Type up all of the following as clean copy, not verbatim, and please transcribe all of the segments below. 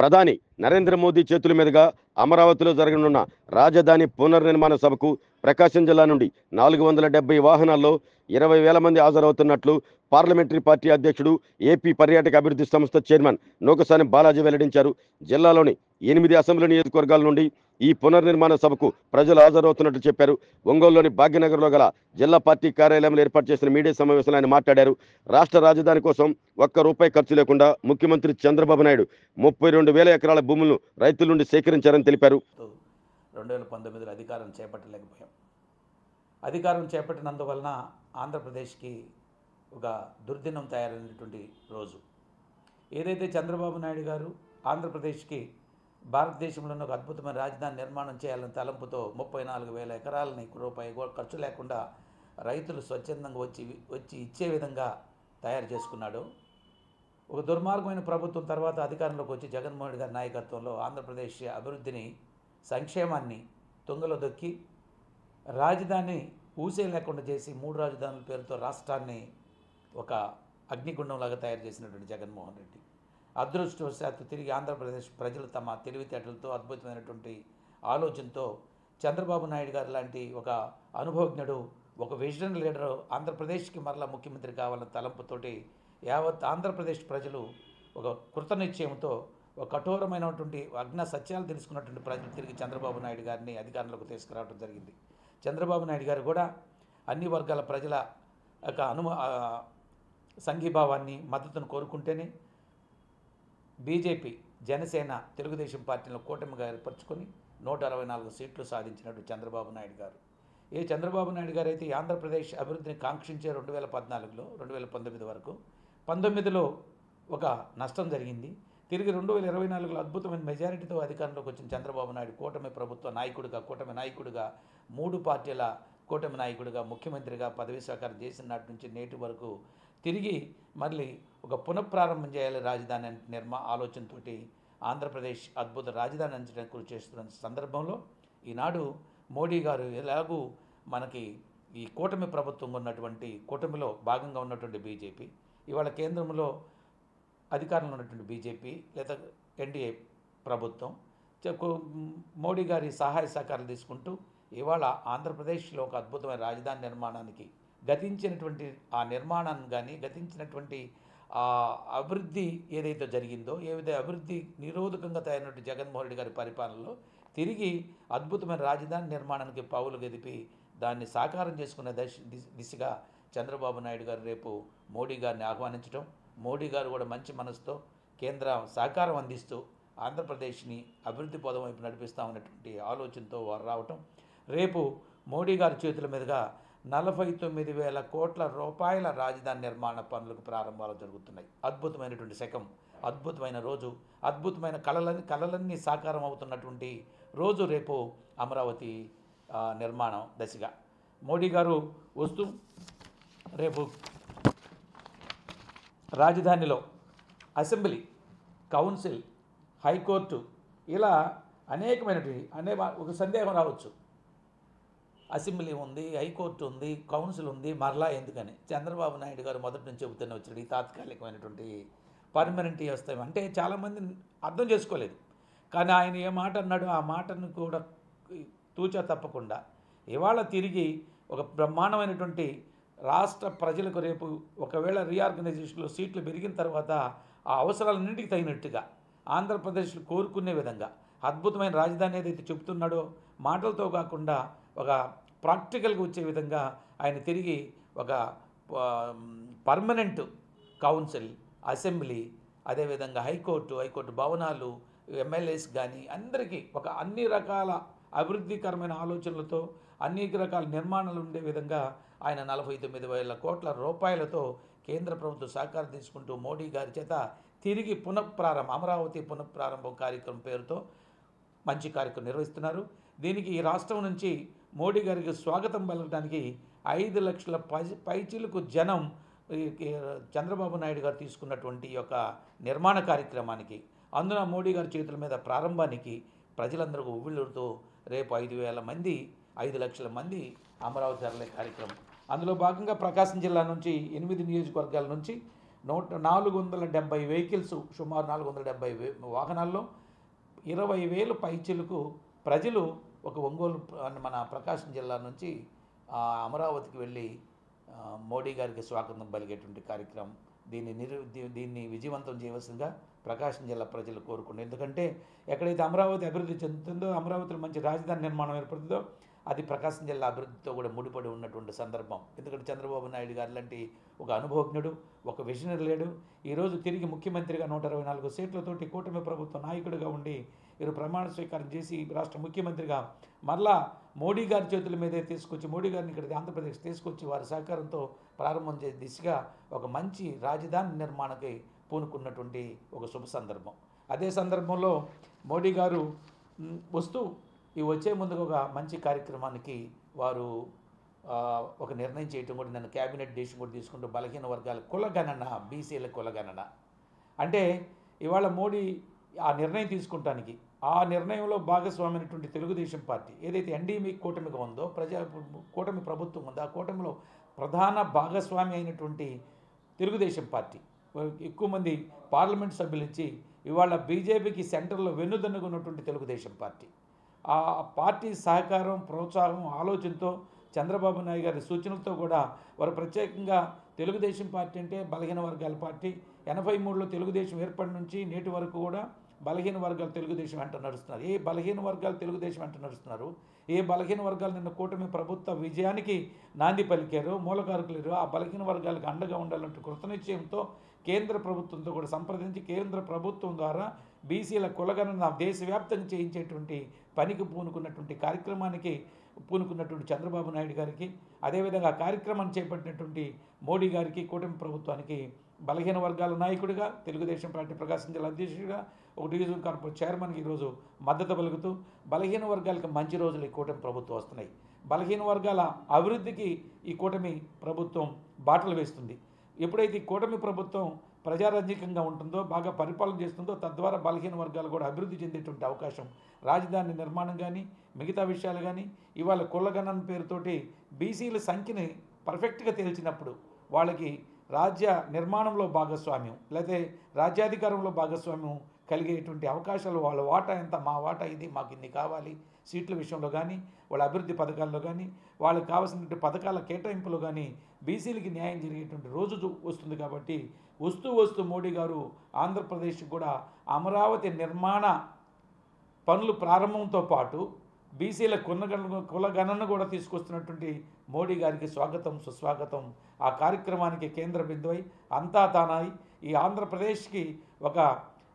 ప్రధాని నరేంద్ర మోదీ చేతుల మీదుగా అమరావతిలో జరగనున్న రాజధాని పునర్నిర్మాణ సభకు ప్రకాశం జిల్లా నుండి 470 వాహనాల్లో 20,000 మంది హాజరవుతున్నట్లు పార్లమెంటరీ పార్టీ అధ్యక్షుడు, ఏపీ పర్యాటక అభివృద్ధి సంస్థ చైర్మన్ నూకసాని బాలాజీ వెల్లడించారు. జిల్లాలోని 8 అసెంబ్లీ నియోజకవర్గాల నుండి ఈ పునర్నిర్మాణ సభకు ప్రజలు హాజరవుతున్నట్లు చెప్పారు. ఒంగోలులోని భాగ్యనగర్లో గల జిల్లా పార్టీ కార్యాలయంలో ఏర్పాటు చేసిన మీడియా సమావేశంలో ఆయన మాట్లాడారు. రాష్ట్ర రాజధాని కోసం ఒక్క రూపాయి ఖర్చు లేకుండా ముఖ్యమంత్రి చంద్రబాబు నాయుడు 32,000 ఎకరాల భూములను రైతుల నుండి సేకరించారని తెలిపారు. 2019లో అధికారం చేపట్టలేకపోయాం. అధికారం చేపట్టినందువలన ఆంధ్రప్రదేశ్కి ఒక దుర్దినం తయారైనటువంటి రోజు. ఏదైతే చంద్రబాబు నాయుడు గారు ఆంధ్రప్రదేశ్కి భారతదేశంలోని ఒక అద్భుతమైన రాజధాని నిర్మాణం చేయాలని తలంపుతో 34,000 ఎకరాలని రూపాయి ఖర్చు లేకుండా రైతులు స్వచ్ఛందంగా వచ్చి ఇచ్చే విధంగా తయారు చేసుకున్నాడు. ఒక దుర్మార్గమైన ప్రభుత్వం తర్వాత అధికారంలోకి వచ్చి జగన్మోహన్ రెడ్డి గారి నాయకత్వంలో ఆంధ్రప్రదేశ్ అభివృద్ధిని, సంక్షేమాన్ని తుంగలో దొక్కి రాజధాని ఊసే లేకుండా చేసి 3 రాజధానుల పేరుతో రాష్ట్రాన్ని ఒక అగ్నిగుండంలాగా తయారు చేసినటువంటి జగన్మోహన్ రెడ్డి అదృష్టవశాత్తు తిరిగి ఆంధ్రప్రదేశ్ ప్రజలు తమ తెలివితేటలతో, అద్భుతమైనటువంటి ఆలోచనతో చంద్రబాబు నాయుడు గారు లాంటి ఒక అనుభవజ్ఞుడు, ఒక విజన్ లీడరు ఆంధ్రప్రదేశ్కి మరలా ముఖ్యమంత్రి కావాలన్న తలంపుతోటి యావత్ ఆంధ్రప్రదేశ్ ప్రజలు ఒక కృతనిశ్చయంతో ఒక కఠోరమైనటువంటి అజ్ఞ సత్యాలు తెలుసుకున్నటువంటి ప్రజలు తిరిగి చంద్రబాబు నాయుడు గారిని అధికారంలోకి తీసుకురావడం జరిగింది. చంద్రబాబు నాయుడు గారు కూడా అన్ని వర్గాల ప్రజల యొక్క సంఘీభావాన్ని, మద్దతును కోరుకుంటేనే బీజేపీ, జనసేన, తెలుగుదేశం పార్టీలను కూటమిగా ఏర్పరచుకొని 164 సీట్లు సాధించినట్టు చంద్రబాబు నాయుడు గారు. చంద్రబాబు నాయుడు గారు అయితే ఆంధ్రప్రదేశ్ అభివృద్ధిని కాంక్షించే 2014లో 2019 వరకు 19లో ఒక నష్టం జరిగింది. తిరిగి 2024లో అద్భుతమైన మెజారిటీతో అధికారంలోకి వచ్చిన చంద్రబాబు నాయుడు కూటమి ప్రభుత్వ నాయకుడిగా, కూటమి నాయకుడిగా, 3 పార్టీల కూటమి నాయకుడిగా, ముఖ్యమంత్రిగా పదవి స్వీకారం చేసిన నాటి నుంచి నేటి వరకు తిరిగి మళ్ళీ ఒక పునఃప్రారంభం చేయాలి రాజధాని ఆలోచనతోటి ఆంధ్రప్రదేశ్ అద్భుత రాజధాని అంచడానికి కృషి చేస్తున్న సందర్భంలో ఈనాడు మోడీ గారు ఎలాగూ మనకి ఈ కూటమి ప్రభుత్వం ఉన్నటువంటి కూటమిలో భాగంగా ఉన్నటువంటి బీజేపీ, ఇవాళ కేంద్రంలో అధికారంలో ఉన్నటువంటి బీజేపీ లేదా ఎన్డీఏ ప్రభుత్వం మోడీ గారి సహాయ సహకారాలు తీసుకుంటూ ఇవాళ ఆంధ్రప్రదేశ్లో ఒక అద్భుతమైన రాజధాని నిర్మాణానికి గతించినటువంటి ఆ నిర్మాణాన్ని కానీ, గతించినటువంటి అభివృద్ధి ఏదైతే జరిగిందో, ఏదైతే అభివృద్ధి నిరోధకంగా తయారైనటువంటి జగన్మోహన్ రెడ్డి గారి పరిపాలనలో తిరిగి అద్భుతమైన రాజధాని నిర్మాణానికి పావులు గదిపి దాన్ని సాకారం చేసుకునే దిశగా చంద్రబాబు నాయుడు గారు రేపు మోడీ గారిని ఆహ్వానించడం, మోడీ గారు కూడా మంచి మనసుతో కేంద్ర సహకారం అందిస్తూ ఆంధ్రప్రదేశ్ని అభివృద్ధి పదం వైపు నడిపిస్తామన్నటువంటి ఆలోచనతో వారు రావటం, రేపు మోడీ గారి చేతుల మీదుగా 49,000 కోట్ల రూపాయల రాజధాని నిర్మాణ పనులకు ప్రారంభాలు జరుగుతున్నాయి. అద్భుతమైనటువంటి శకం, అద్భుతమైన రోజు, అద్భుతమైన కళలన్నీ సాకారం అవుతున్నటువంటి రోజు రేపు అమరావతి నిర్మాణం దశగా మోడీ గారు వస్తూ రేపు రాజధానిలో అసెంబ్లీ, కౌన్సిల్, హైకోర్టు ఇలా అనేకమైనటువంటి ఒక సందేహం రావచ్చు. అసెంబ్లీ ఉంది, హైకోర్టు ఉంది, కౌన్సిల్ ఉంది, మరలా ఎందుకని చంద్రబాబు నాయుడు గారు మొదటి నుంచి చెబుతూనే వచ్చాడు ఈ తాత్కాలికమైనటువంటి పర్మనెంట్ వస్తాయి అంటే చాలామంది అర్థం చేసుకోలేదు. కానీ ఆయన ఏ మాట అన్నాడు ఆ మాటను కూడా తూచా తప్పకుండా ఇవాళ తిరిగి ఒక బ్రహ్మాండమైనటువంటి రాష్ట్ర ప్రజలకు రేపు ఒకవేళ రీఆర్గనైజేషన్లో సీట్లు పెరిగిన తర్వాత ఆ అవసరాలన్నింటికి తగినట్టుగా ఆంధ్రప్రదేశ్లో కోరుకునే విధంగా అద్భుతమైన రాజధాని ఏదైతే చెబుతున్నాడో మాటలతో కాకుండా ఒక ప్రాక్టికల్గా వచ్చే విధంగా ఆయన తిరిగి ఒక పర్మనెంట్ కౌన్సిల్, అసెంబ్లీ, అదేవిధంగా హైకోర్టు భవనాలు, ఎమ్మెల్యేస్ కానీ అందరికీ ఒక అన్ని రకాల అభివృద్ధికరమైన ఆలోచనలతో అన్ని రకాల నిర్మాణాలు ఉండే విధంగా ఆయన 49,000 కోట్ల రూపాయలతో కేంద్ర ప్రభుత్వం సహకారం తీసుకుంటూ మోడీ గారి చేత తిరిగి అమరావతి పునఃప్రారంభం కార్యక్రమం పేరుతో మంచి కార్యక్రమం నిర్వహిస్తున్నారు. దీనికి ఈ రాష్ట్రం నుంచి మోడీ గారికి స్వాగతం పలకడానికి 5 లక్షల పైచిలకు జనం చంద్రబాబు నాయుడు గారు తీసుకున్నటువంటి యొక్క నిర్మాణ కార్యక్రమానికి, అందున మోడీ గారి చేతుల మీద ప్రారంభానికి ప్రజలందరూ ఉవ్విళ్ళూరుతో రేపు 5 లక్షల మంది అమరావతి తరలే కార్యక్రమం. అందులో భాగంగా ప్రకాశం జిల్లా నుంచి 8 నియోజకవర్గాల నుంచి 470 వెహికల్స్, సుమారు 470 వాహనాల్లో 20,000 పైచిలకు ప్రజలు ఒక ఒంగోలు మన ప్రకాశం జిల్లా నుంచి అమరావతికి వెళ్ళి మోడీ గారికి స్వాగతం పలికేటువంటి కార్యక్రమం. దీన్ని విజయవంతం చేయవలసిందిగా ప్రకాశం జిల్లా ప్రజలు కోరుకుంటారు. ఎందుకంటే ఎక్కడైతే అమరావతి అభివృద్ధి చెందుతుందో, అమరావతిలో మంచి రాజధాని నిర్మాణం ఏర్పడుతుందో, అది ప్రకాశం జిల్లా అభివృద్ధితో కూడా ముడిపడి ఉన్నటువంటి సందర్భం. ఎందుకంటే చంద్రబాబు నాయుడు గారు లాంటి ఒక అనుభవజ్ఞుడు, ఒక విజనరీ లేడు, ఈరోజు తిరిగి ముఖ్యమంత్రిగా 124 సీట్లతోటి కూటమి ప్రభుత్వ నాయకుడిగా ఉండి ఈరోజు ప్రమాణ స్వీకారం చేసి రాష్ట్ర ముఖ్యమంత్రిగా మరలా మోడీ గారి చేతుల మీదే తీసుకొచ్చి, మోడీ గారిని ఇక్కడ ఆంధ్రప్రదేశ్ తీసుకొచ్చి వారి సహకారంతో ప్రారంభం చేసే దిశగా ఒక మంచి రాజధాని నిర్మాణానికి పూనుకున్నటువంటి ఒక శుభ సందర్భం. అదే సందర్భంలో మోడీ గారు వస్తూ ఈ వచ్చే ముందుగా ఒక మంచి కార్యక్రమానికి వారు ఒక నిర్ణయం చేయటం కూడా, నన్ను క్యాబినెట్ డెసిషన్ కూడా తీసుకుంటూ బలహీన వర్గాల కులగణన, బీసీల కులగణన అంటే ఇవాళ మోడీ ఆ నిర్ణయం తీసుకుంటానికి, ఆ నిర్ణయంలో భాగస్వామైనటువంటి తెలుగుదేశం పార్టీ ఏదైతే ఎన్డీఏ కూటమిగా ఉందో, కూటమి ప్రభుత్వం ఉందో, ఆ కూటమిలో ప్రధాన భాగస్వామి అయినటువంటి తెలుగుదేశం పార్టీ ఎక్కువ మంది పార్లమెంట్ సభ్యులు ఇచ్చి ఇవాళ బీజేపీకి సెంటర్లో వెన్నుదన్నుకున్నటువంటి తెలుగుదేశం పార్టీ, ఆ పార్టీ సహకారం, ప్రోత్సాహం, ఆలోచనతో చంద్రబాబు నాయుడు గారి సూచనలతో కూడా వారు ప్రత్యేకంగా తెలుగుదేశం పార్టీ అంటే బలహీన వర్గాల పార్టీ. 83లో తెలుగుదేశం ఏర్పడి నుంచి నేటి వరకు కూడా బలహీన వర్గాలు తెలుగుదేశం వెంట నడుస్తున్నారు. ఏ బలహీన వర్గాలు తెలుగుదేశం వెంట నడుస్తున్నారు, ఏ బలహీన వర్గాలు నిన్న కూటమి ప్రభుత్వ విజయానికి నాంది పలికారో, మూలకారకులేరో ఆ బలహీన వర్గాలకు అండగా ఉండాలంటూ కృతనిశ్చయంతో కేంద్ర ప్రభుత్వంతో కూడా సంప్రదించి కేంద్ర ప్రభుత్వం ద్వారా బీసీల కులగణన దేశవ్యాప్తంగా చేయించేటువంటి పనికి పూనుకున్నటువంటి కార్యక్రమానికి పూనుకున్నటువంటి చంద్రబాబు నాయుడు గారికి, అదేవిధంగా కార్యక్రమాన్ని చేపట్టినటువంటి మోడీ గారికి, కూటమి ప్రభుత్వానికి బలహీన వర్గాల నాయకుడిగా, తెలుగుదేశం పార్టీ ప్రకాశం జిల్లా అధ్యక్షుడిగా, ఒక డివిజన్ కార్పొరేట్ చైర్మన్కి ఈరోజు మద్దతు పలుకుతూ బలహీన వర్గాలకు మంచి రోజులు ఈ కూటమి ప్రభుత్వం వస్తున్నాయి. బలహీన వర్గాల అభివృద్ధికి ఈ కూటమి ప్రభుత్వం బాటలు వేస్తుంది. ఎప్పుడైతే ఈ కూటమి ప్రభుత్వం ప్రజారాజ్యంగా ఉంటుందో, బాగా పరిపాలన చేస్తుందో, తద్వారా బలహీన వర్గాలు కూడా అభివృద్ధి చెందేటువంటి అవకాశం, రాజధాని నిర్మాణం కానీ మిగతా విషయాలు కానీ, ఇవాళ కులగణన పేరుతోటి బీసీల సంఖ్యని పర్ఫెక్ట్గా తేల్చినప్పుడు వాళ్ళకి రాజ్య నిర్మాణంలో భాగస్వామ్యం లేదా రాజ్యాధికారంలో భాగస్వామ్యం కలిగేటువంటి అవకాశాలు, వాళ్ళ వాటా ఎంత, మా వాటా ఇది, మాకు ఇన్ని కావాలి, సీట్ల విషయంలో కానీ, వాళ్ళ అభివృద్ధి పథకాల్లో కానీ, వాళ్ళకి కావాల్సినటువంటి పథకాల కేటాయింపులో కానీ బీసీలకి న్యాయం జరిగేటువంటి రోజు వస్తుంది. కాబట్టి వస్తూ మోడీ గారు ఆంధ్రప్రదేశ్కి కూడా అమరావతి నిర్మాణ పనులు ప్రారంభంతో పాటు బీసీల కులగణన కూడా తీసుకొస్తున్నటువంటి మోడీ గారికి స్వాగతం, సుస్వాగతం. ఆ కార్యక్రమానికి కేంద్ర బిందువై అంతా తానై ఈ ఆంధ్రప్రదేశ్కి ఒక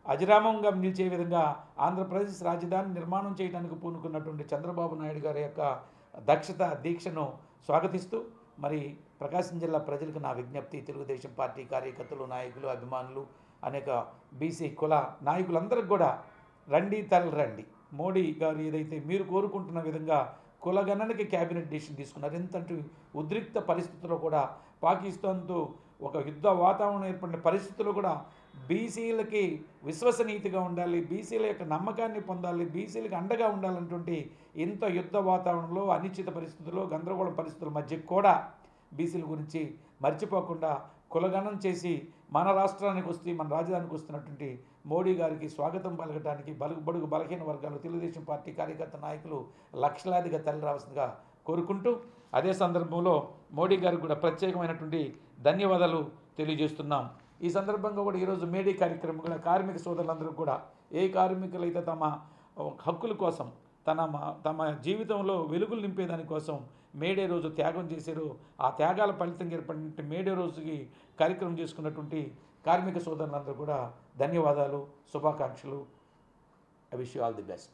అజరామంగా నిలిచే విధంగా ఆంధ్రప్రదేశ్ రాజధాని నిర్మాణం చేయడానికి పూనుకున్నటువంటి చంద్రబాబు నాయుడు గారి యొక్క దక్షత, దీక్షను స్వాగతిస్తూ మరి ప్రకాశం జిల్లా ప్రజలకు నా విజ్ఞప్తి, తెలుగుదేశం పార్టీ కార్యకర్తలు, నాయకులు, అభిమానులు, అనేక బీసీ కుల నాయకులందరికీ కూడా రండి, తరలిరండి. మోడీ గారు ఏదైతే మీరు కోరుకుంటున్న విధంగా కులగణనకి క్యాబినెట్ డెసిషన్ తీసుకున్నారు. ఎంతంటే ఉద్రిక్త పరిస్థితుల్లో కూడా, పాకిస్తాన్తో ఒక యుద్ధ వాతావరణం ఏర్పడిన పరిస్థితుల్లో కూడా బీసీలకి విశ్వసనీయతగా ఉండాలి, బీసీల యొక్క నమ్మకాన్ని పొందాలి, బీసీలకు అండగా ఉండాలన్నటువంటి ఇంత యుద్ధ వాతావరణంలో, అనిశ్చిత పరిస్థితుల్లో, గందరగోళం పరిస్థితుల మధ్య కూడా బీసీల గురించి మర్చిపోకుండా కులగణన చేసి మన రాష్ట్రానికి వస్తే, మన రాజధానికి వస్తున్నటువంటి మోడీ గారికి స్వాగతం పలకడానికి బడుగు బలహీన వర్గాలు, తెలుగుదేశం పార్టీ కార్యకర్త నాయకులు లక్షలాదిగా తరలి రావాల్సిందిగా కోరుకుంటూ, అదే సందర్భంలో మోడీ గారికి కూడా ప్రత్యేకమైనటువంటి ధన్యవాదాలు తెలియజేస్తున్నాం. ఈ సందర్భంగా కూడా ఈరోజు మేడే కార్యక్రమం కూడా కార్మిక సోదరులందరూ కూడా, ఏ కార్మికులైతే తమ హక్కుల కోసం, తమ జీవితంలో వెలుగులు నింపేదానికోసం మేడే రోజు త్యాగం చేశారు, ఆ త్యాగాల ఫలితంగా ఏర్పడిన మేడే రోజుకి కార్యక్రమం చేసుకున్నటువంటి కార్మిక సోదరులందరూ కూడా ధన్యవాదాలు, శుభాకాంక్షలు. I wish you all the best.